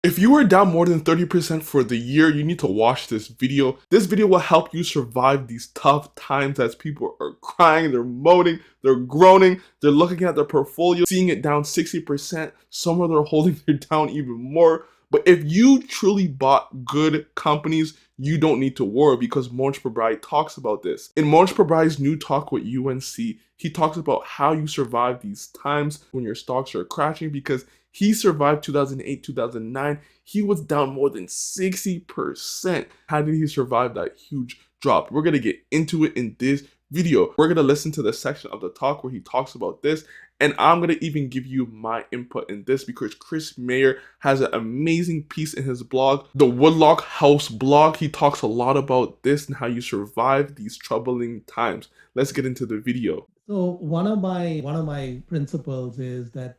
If you are down more than 30% for the year, you need to watch this video. This video will help you survive these tough times as people are crying, they're moaning, they're groaning, they're looking at their portfolio, seeing it down 60%. Some of them are holding it down even more. But if you truly bought good companies, you don't need to worry because Mohnish Pabrai talks about this. In Mohnish Pabrai's new talk with UNC, he talks about how you survive these times when your stocks are crashing because he survived 2008, 2009. He was down more than 60%. How did he survive that huge drop? We're going to get into it in this video. We're going to listen to the section of the talk where he talks about this. And I'm going to even give you my input in this because Chris Mayer has an amazing piece in his blog, the Woodlock House blog. He talks a lot about this and how you survive these troubling times. Let's get into the video. So one of my principles is that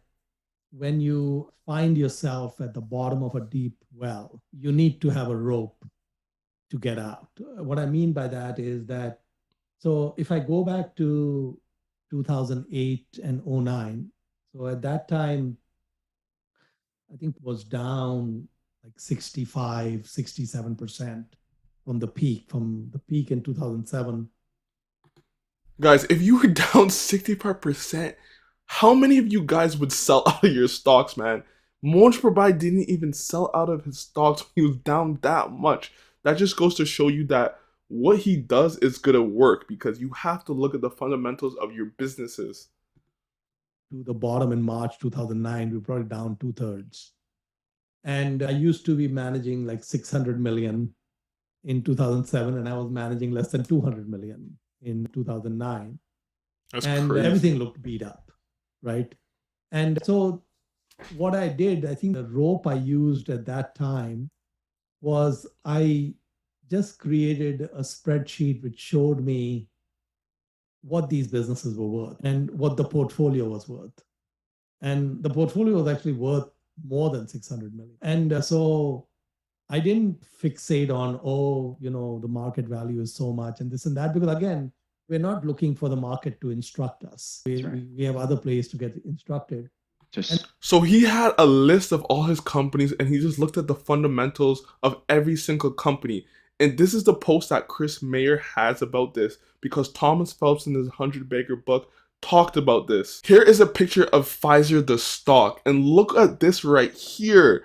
when you find yourself at the bottom of a deep well, you need to have a rope to get out. What I mean by that is that, so if I go back to 2008 and 09, so at that time, I think it was down like 65, 67% from the peak in 2007. Guys, if you were down 65%, how many of you guys would sell out of your stocks, man? Mohnish Pabrai didn't even sell out of his stocks when he was down that much. That just goes to show you that what he does is gonna work because you have to look at the fundamentals of your businesses. To the bottom in March 2009, we were probably down 2/3. And I used to be managing like 600 million in 2007, and I was managing less than 200 million in 2009. That's and crazy. Everything looked beat up, right? And so what I did, I think the rope I used at that time was I just created a spreadsheet which showed me what these businesses were worth and what the portfolio was worth. And the portfolio was actually worth more than 600 million. And so I didn't fixate on, the market value is so much and this and that, because again, we're not looking for the market to instruct us. We have other places to get instructed. So he had a list of all his companies and he just looked at the fundamentals of every single company. And this is the post that Chris Mayer has about this because Thomas Phelps in his 100 Bagger book talked about this. Here is a picture of Pfizer, the stock. And look at this right here.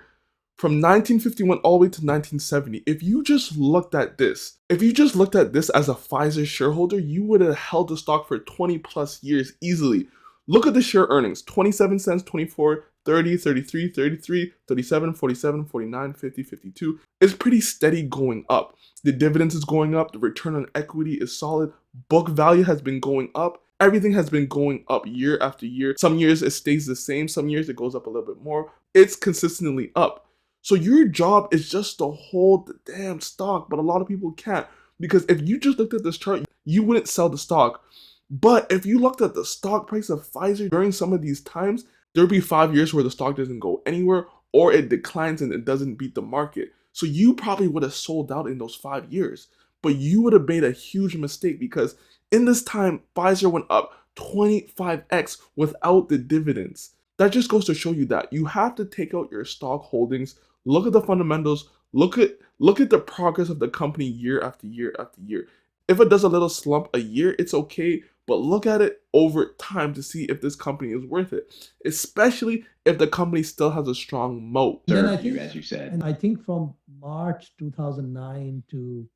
From 1951 all the way to 1970, if you just looked at this as a Pfizer shareholder, you would have held the stock for 20 plus years easily. Look at the share earnings, 27 cents, 24, 30, 33, 33, 37, 47, 49, 50, 52. It's pretty steady going up. The dividends is going up, the return on equity is solid, book value has been going up. Everything has been going up year after year. Some years it stays the same, some years it goes up a little bit more. It's consistently up. So your job is just to hold the damn stock, but a lot of people can't. Because if you just looked at this chart, you wouldn't sell the stock. But if you looked at the stock price of Pfizer during some of these times, there'd be 5 years where the stock doesn't go anywhere or it declines and it doesn't beat the market. So you probably would have sold out in those 5 years. But you would have made a huge mistake because in this time, Pfizer went up 25x without the dividends. That just goes to show you that you have to take out your stock holdings, look at the fundamentals, look at the progress of the company year after year after year. If it does a little slump a year, it's okay, but look at it over time to see if this company is worth it, especially if the company still has a strong moat. As you said. And I think from March 2009 to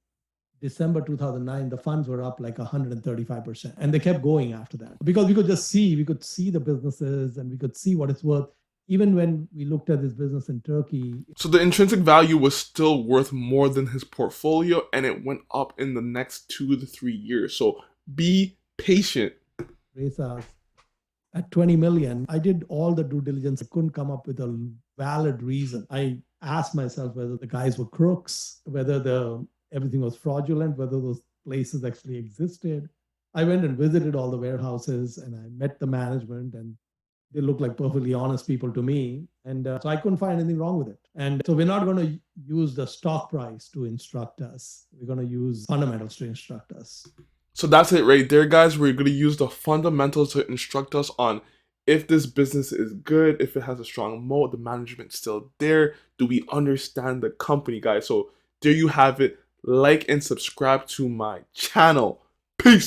December 2009, the funds were up like 135%. And they kept going after that because we could see the businesses and we could see what it's worth. Even when we looked at this business in Turkey. So the intrinsic value was still worth more than his portfolio and it went up in the next 2 to 3 years. So be patient. At 20 million, I did all the due diligence. I couldn't come up with a valid reason. I asked myself whether the guys were crooks, whether everything was fraudulent, whether those places actually existed. I went and visited all the warehouses and I met the management and they looked like perfectly honest people to me. And so I couldn't find anything wrong with it. And so we're not going to use the stock price to instruct us. We're going to use fundamentals to instruct us. So that's it right there, guys. We're going to use the fundamentals to instruct us on if this business is good, if it has a strong moat, the management's still there. Do we understand the company, guys? So there you have it. Like and subscribe to my channel.